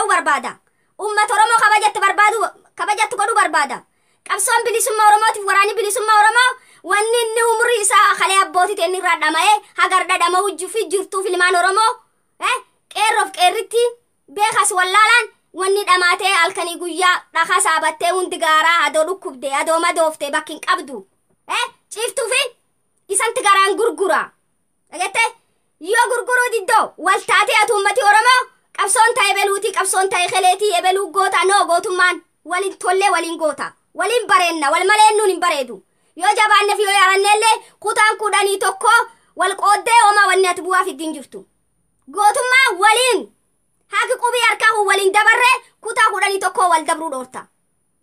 ta'uu barbaada. Uummata Oromoo kabajatti godhuu barbaada. Qabsoon bilisummaa Oromootiif waraanni bilisummaa Oromoo wanni inni umrii isaa kalee abbootii ta'e irraa dhama'ee hagar dhadhama wujjuufi jirtuuf ilmaan Oromoo qeerroof qeerritti beekas wallaalaan wanni dhamaatee halkanii guyyaa dhakaa saabattee hundi gaaraa adoo dhukkubdee adoo madooftee bakki hin qabdu ciiftuufi isanti garaan gurgura. Dhagattee yoo gurguruu diddoo waltaatee ati uummati Oromoo qabsoon ta'e beluutii qabsoon ta'e keleetii ebeluu goota noo gootummaan waliin tollee waliin goota waliin bareenna wal malee nuun hin bareedu. Yoo jabaanne fi yoo yaranneellee kutaan kudhanii tokko wal qooddee homaa wanni ati bu'aaf ittiin jirtu. Gootummaa waliin haaki qubii harkaa waliin dabarree kutaa kudhanii tokko wal dabruu dhoorta.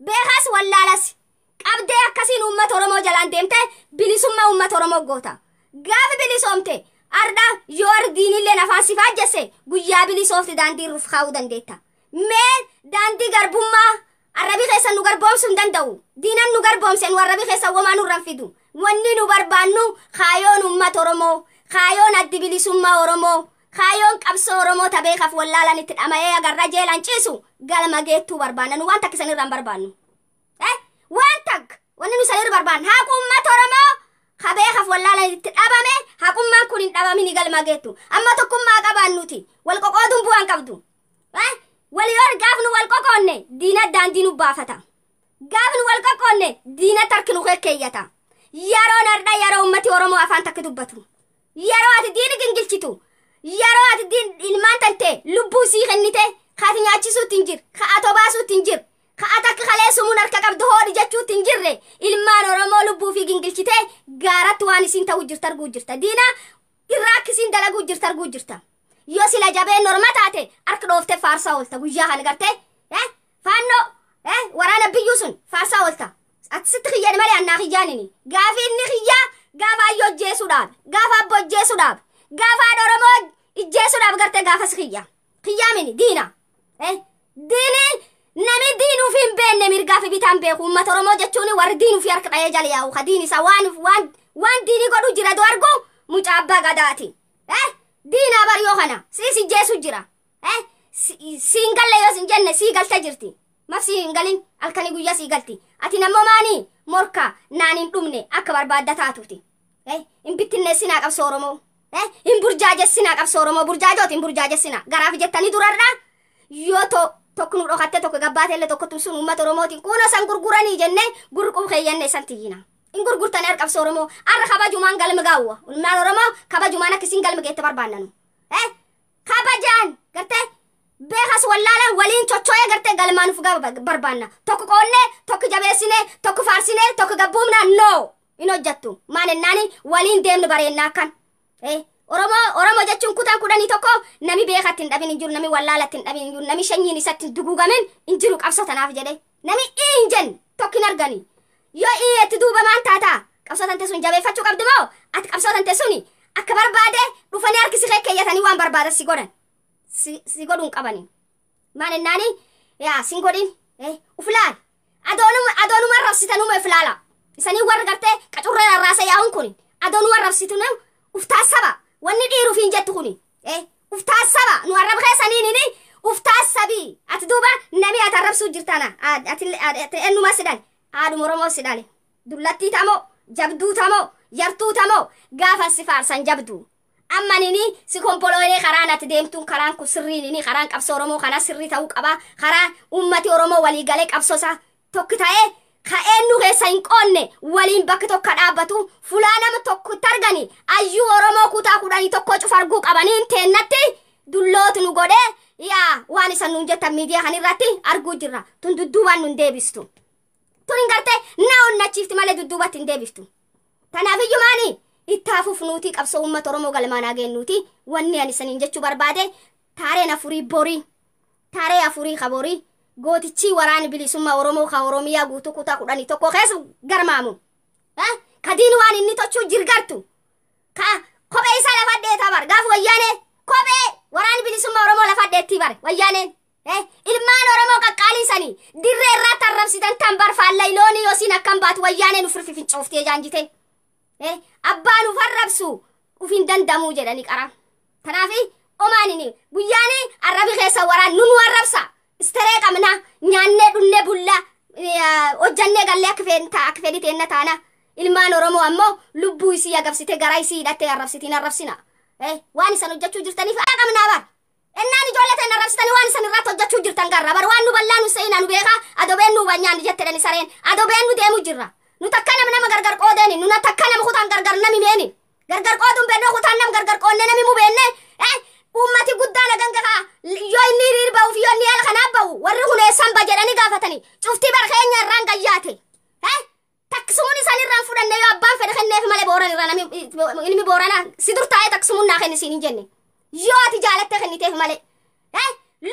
Beekas wallaalas qabdee akkasiin uummata Oromoo jalaan deemte bilisummaa uummata Oromoo goota. Gaafi bilisoomte arda yoo ardiinillee nafaan si faajjesse guyyaa bilisoofti daandii ruuf kaa'uu dandeetta. Mee daandii garbummaa arrabii keessa nu garboomsuu hin danda'u. Diinan nu garboomse nu arrabii keessa womaa nurraan fidu. Wanni nu barbaannu kaayoon uummata Oromoo, kaayoon addi bilisummaa Oromoo, kaayoon qabsoo Oromoo tabeekaaf wallaalan itti dhama'ee agarra jeelan ciisu galma geettuu barbaanna. Nu waan takka sanirraan barbaannu. Waan takka wanni nu sanirra barbaanna haqa uummata Oromoo kabeekaaf wallaalan itti dhabame haqummaan kun hin dhabamini galma geettu. Amma tokkummaa qabaannuti wal qoqooduun bu'aan qabdu. Waliyoor gaaf nu wal qoqoonne diina daandii nu baafata. Gaaf nu wal qoqoonne diina tarki nu keeyyata. Yeroo nardha yeroo ummati Oromoo afaan takka dubbatu. Yeroo ati diini gingilchitu. Yeroo ati ilmaan tante lubbuu sii kennite kaati nyaachisuutti hin jir. Ka atoo baasuutti hin jir. Ka atakka kalee sumuun harka qabdu hoodhi jechuutti hin jirre. Ilmaan Oromoo lubbuu fi gingilchite gaaratti waan isin ta'uu jirta arguu jirta. Diina irraa akkisiin dalaguu jirta arguu jirta. Yoo sila jabeen norma taate harka dhoofte faarsaa oolta guyyaa kan garte faannoo waraana biyyuu sun faarsaa oolta. Ati sitti xiyyaadha malee annaa xiyyaanini. Gaafi inni xiyyaa gaafa ayyoo ijjeesuudhaaf gaafa abboo ijjeesuudhaaf gaafa haadha Oromoo ijjeesuudhaaf garte gaafas xiyyaa. Xiyyaa mini diina. Diini nami diinuuf hin beenne mirgaa fi bitaan beeku uummata Oromoo jechuun warri diinuuf harka dhahee jala yaa'u ka diin isa waan diinii godhu jira du argu mucaa abbaa gadaati. Diina bariyoo kana si jeesu jira. Siin galle yoo sin jenne sii galte jirti. Maf siin galin halkanii guyyaa sii galti. Ati nammoo maanii morka naan hin dhumne akka barbaadda taatuuti. Hin bittinneessinaa qabsoo Oromoo. Hin burjaajessinaa qabsoo Oromoo burjaajooti hin burjaajessinaa. Garaaf jettanii durarraa yoo tokko nu dhokatte tokko gabbaatellee tokkotu sun uummata Oromootiin kuuna san gurguranii jenne gurquu keeyyanne san tiyyina. In gurgurtan qabsoo Oromoo arra kabajumaan galma gaawwa. Ilmaan Oromoo kabajumaan akkasiin galma geette barbaannanu. Kabajaan gartee beekas wallaalan waliin chocho'ee gartee galmaanuuf barbaanna. Tokko qoonnee tokko jabeessinee tokko faarsinee tokko gabbuumnaa no in hojjattu. Maan ennaani waliin deemnu bareennaa akkan. Oromoo jechuun kutaan kudhanii tokko nami beekatti hin dhabin hin jiru nami wallaalatti hin dhabin hin jiru nami shanyiin isatti hin duguugamin hin jiru qabsoo tanaaf jedhe. Nami hin jen tokko hin argani. Yoo itti duuba maan taataa qabsoo tante sun jabeeffachuu qabdi moo ati qabsoo tante suni akka barbaade dhufanii harkisi keeyyatanii waan barbaadan si godhan. Si godhuun qabani. Maan ennaani sin godhin uflaal adoonuma rabsitanuma uflaala. Isanii warra gartee qacurra rarraasa yaa'uun kun adoonuma rabsitunu uftaasaba wanni dhiiruuf hin jettu kun uftaasaba nu arrab keessaniinini uftaasabii ati duuba nami ati arrabsuu jirtana ati ennuma sidhan haadhuma Oromoo sidhale dullattii tamoo jabduu tamoo yartuu tamoo gaafa si faarsan jabduu. Amma nini si kompoloolee karaan ati deemtuun karaan kun sirrii nini karaan qabsoo Oromoo kana sirrii ta'uu qaba. Karaan ummati Oromoo walii galee qabsoosaa tokko ta'ee ka'eennu keessa hin qoonne waliin bakka tokko dhaabbatu fulaa nama tokko targani ayyuu Oromoo kutaa kudhanii tokko cufarguu qabaniin teennatti dullooti nu godhee waan isan nuun jettan miidiyaa kanirratti arguu jirra. Tun dudduubaan nun deebistu. Tun hin gartee na onnachiifti malee dudduubatti hin deebistu. Tanaafiyyuu maanii ittaafuuf nuti qabsoo uummata Oromoo galmaanaa geennuuti wanni ani saniin jechuu barbaade taareen afurii borii taaree afurii kaborii gootichi waraani bilisummaa Oromoo ka Oromiyaa guutuu kutaa kudhanii tokko keessa garmaamu. Kadiin waan inni tochuu jirgartu ka kophee isaa lafa dheetaa bar gaaf wayyaanee kophee waraani bilisummaa Oromoo lafa dheettii bar wayyaaneen ilmaan Oromoo qaqqaaliisanii dirree irraa tarrabsitan tan barfaalla iloonii yoosiin akkan baatu wayyaaneen ufirfi fincooftee jaanjite. Abbaan ufarrabsu ufin dandamuu jedhani qara. Tanaafi omaanini guyyaanii arrabi keessa waraan nunu arrabsa. qabna nyaanne dhunne bulla hojjanne galle akka fedhiteenna taana ilmaan oromoo ammoo lubbuu isii agabsite garaa isii hidhattee arrabsitiin arrabsina waan isan hojjechuu jirtaniif qabnaa bar ennaan ijoolleteen arrabsitanii waan isan irratti hojjechuu jirtan garra bar waan nu ballaan nu seenaa nu beekaa adobeen nu banyaan jettedhani sareen adobeen nu deemu jirra nu takka nama gargar qoodeeni nu takka nama kutaan gargar nami meeni gargar qooduun beennoo kutaan nam gargar qoonne nami mu beenne ummati guddaan aganga yoo inni hiriir ba'uuf yoo inni haala kanaaf ba'u warri huneessan ba jedhanii gaafatanii cuftii bar keenya irraan gayyaate taksumuun isaan irraan fudhanne yoo abbaan fedhe kenneef malee booran irraa nami ilmi boorana si dur taa'ee taksumuun naa kenni siin hin jenne yoo ati jaalatte kenniteef malee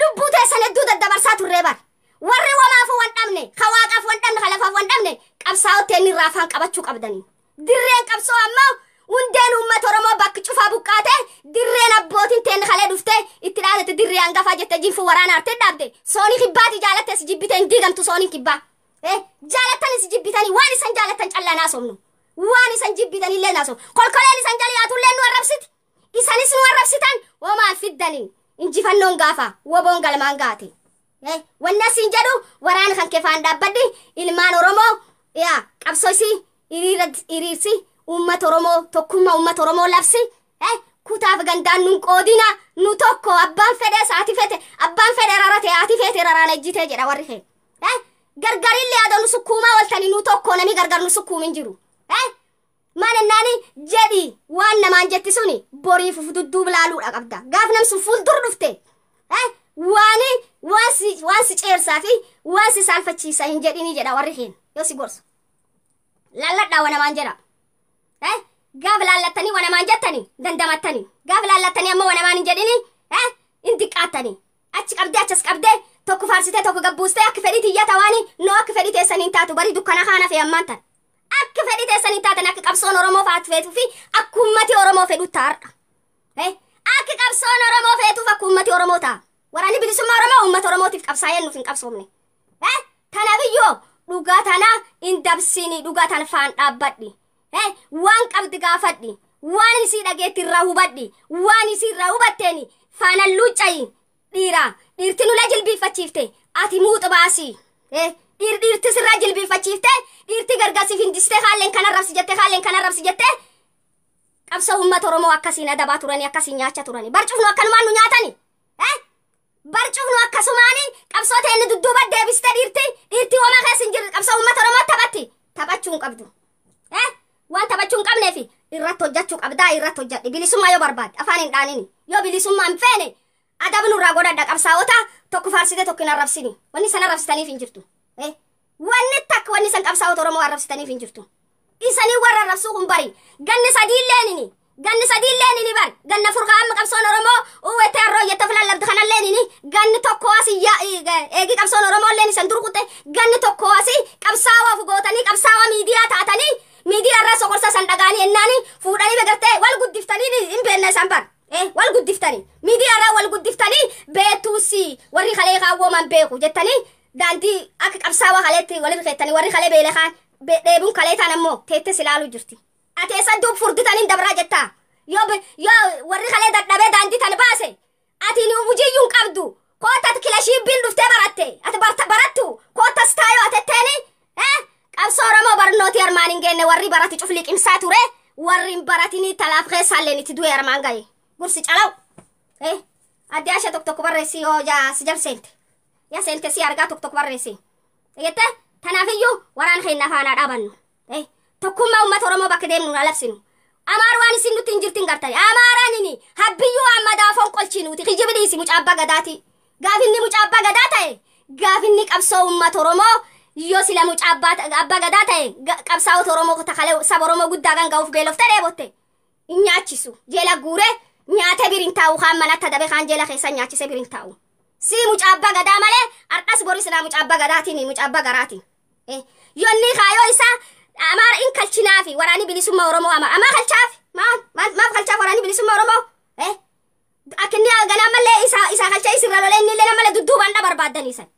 lubbuu teessan hedduu daddabarsaa turree bar warri wamaafuu wan dhabne ka waaqaaf wan dhabne ka lafaaf wan dhabne qabsaa'otti inni irraa afaan qabachuu qabdanii dirreen qabsoo ammoo hundeen uummata oromoo bakki cufaa buqqaate dirreen abbootiin teen kalee dhufte itti dhaadate dirree hangafaa jette jinfu waraana arte dhaabde soonii kibbaati jaalatte si jibbite hin diigamtu sooniin kibbaa jaalattan si jibbitanii waan isan jaalattan callaa naasomnu waan isan jibbitan illee naasom kolkoleen isan jaliyaatullee nu arrabsiti isanis nu arrabsitan womaan fiddanii injifannoon gaafa woboon galmaan gaate wanna siin jedhu waraana kan kefaan dhaabbadhi ilmaan oromoo qabsoo isii hiriirsi ummata oromoo tokkummaa ummata oromoo labsi kutaaf gandaan nun qoodina nu tokko abbaan fedhe saati fete abbaan fedhe rarate ati fete rarana ejjite jedha warri kee gargarillee adoo nu sukkuumaa waltanii nu tokko nami gargar nu sukkuumin jiru maanennaani jedhi waan namaan jetti suni boriif dudduu bilaaluudha qabda gaaf nam sun fuuldur dhufte waan si ceersaa fi waan si saalfachiisa hin jedhini jedha warri keen yoo si gorsu lalladhaa wanamaan jedha gaaf laallattanii wanamaan jettanii dandamattanii gaaf laallattanii ammoo wanamaan hin jedhini hin diqqaattanii achi qabdee achas qabdee tokko faarsitee tokko gabbuustee akka fedhii tiyyata waani noo akka fedhii teessaniin taatu bari dukkana kaana fe ammaan tan akka fedhii teessaniin taatan akka qabsoon oromoo faatu feetuu fi akka ummati oromoo fedhu taa'arra akka qabsoon oromoo feetuuf akka ummati oromoo ta'a waraanni bilisummaa oromoo ummata oromootiif qabsaa'ee nuuf hin qabsoomne tanaafiyyoo dhugaa tana hin dabsini dhugaa tana faan dhaabbadhi waan qabdi gaafadhi waan isii dhageetti irraa hubadhi waan isii irraa hubatteeni faanan luuccayi dhiirti nula jilbiiffachiifte ati muuxu baasii dhiirti sirraa jilbiiffachiifte dhiirti gargaarsiif hindistee haalleen kana rabsi jette qabsoo ummata oromoo akkasiin adabaa turanii akkasiin nyaacha turanii barcufnu akkanumaan nu nyaatani barcufnu akkasumaanii qabsoo ta'een dudduuba deebiste dhiirti homaa keessa hin jirre qabsoo ummata oromoo taphachuu hin qabdu waan taphachuu hin qabneefi irratti hojjechuu qabdaa irratti hojjedhi bilisummaa yoo barbaadde afaan hin dhaanini yoo bilisummaa hin feene adabnu irraa godhadha qabsaa'ota tokko faarsite tokko hin arrabsini wanni san arrabsitaniif hin jirtu wanni san qabsaa'ota oromoo arrabsitaniif hin jirtu isanii warra arrabsuu kun bari ganni sadiilleenini bar ganna furqaa amma qabsoon oromoo uwwete arroo jette filan labdi kanalleenini ganni tokko asi eegi qabsoon oromoo illeen isan durqutte ganni tokko asi qabsaawaa fugootanii qabsaawaa miidiyaa taatanii miidiyaa irraa sokorsa san dhagaanii ennaanii fuudhanii begartee wal guddiftanii hin beenne isan bar wal guddiftanii miidiyaa irraa wal guddiftanii beetuusi warri kalee kaawwoman beeku jettanii daandii akka qabsaawaa kaleetti walirra keettanii warri kalee beelee kaan dheebuun kalee taan ammoo teette silaaluu jirti ati eessa duub furditaniin dabraa jettaa yoo warri kalee dadhabee daandii tan baase ati nu wujiyyuun qabdu kootat kilashiibbiin dhuftee baratte ati barattu kootas taayoo atetteeni qabsoo oromoo barnooti armaan hin geenne warri barati cufli qimsaa ture warri hin baratinii talaaf keessaalleen itti du'e armaan gaye gursi calaw addi asha tokko barreessi yoo si jabseente yaa seente si argaa tokko barreessi eegette tanaafiyyuu waraan keenya afaanaa dhaabannu tokkummaa uummata oromoo bakka deemnu na labsinu amaar waan isin nutti hin jirtin gartani amaaraanini habbiyyuu amma daafoon qolchiinuuti kijibidhiisi mucaabbaa gadaati gaafinni mucaabbaa gadaa ta'e gaafinni qabsoo uummata oromoo yoo sila mucaabbaa abbaa gadaa ta'e qabsaa'ota oromoo takalee saba oromoo guddaa kan ga'uuf beeloftee dheebotte hin nyaachisu jeela guure nyaata birin taa'u kaan manatti dabe kaan jeela keessa nyaachise birin taa'u si mucaabbaa gadaa malee har'as boris naa mucaabbaa gadaatiin mucaabbaa garaatiin yonni kaayoo isaa amaara in kalchinaafi waraani bilisummaa oromoo amaa kalchaafi maaf kalchaaf waraani bilisummaa oromoo akkinni ganaa malee isaa kalcha isirra lolee inni illee malee dudduubaan dha barbaaddaniisan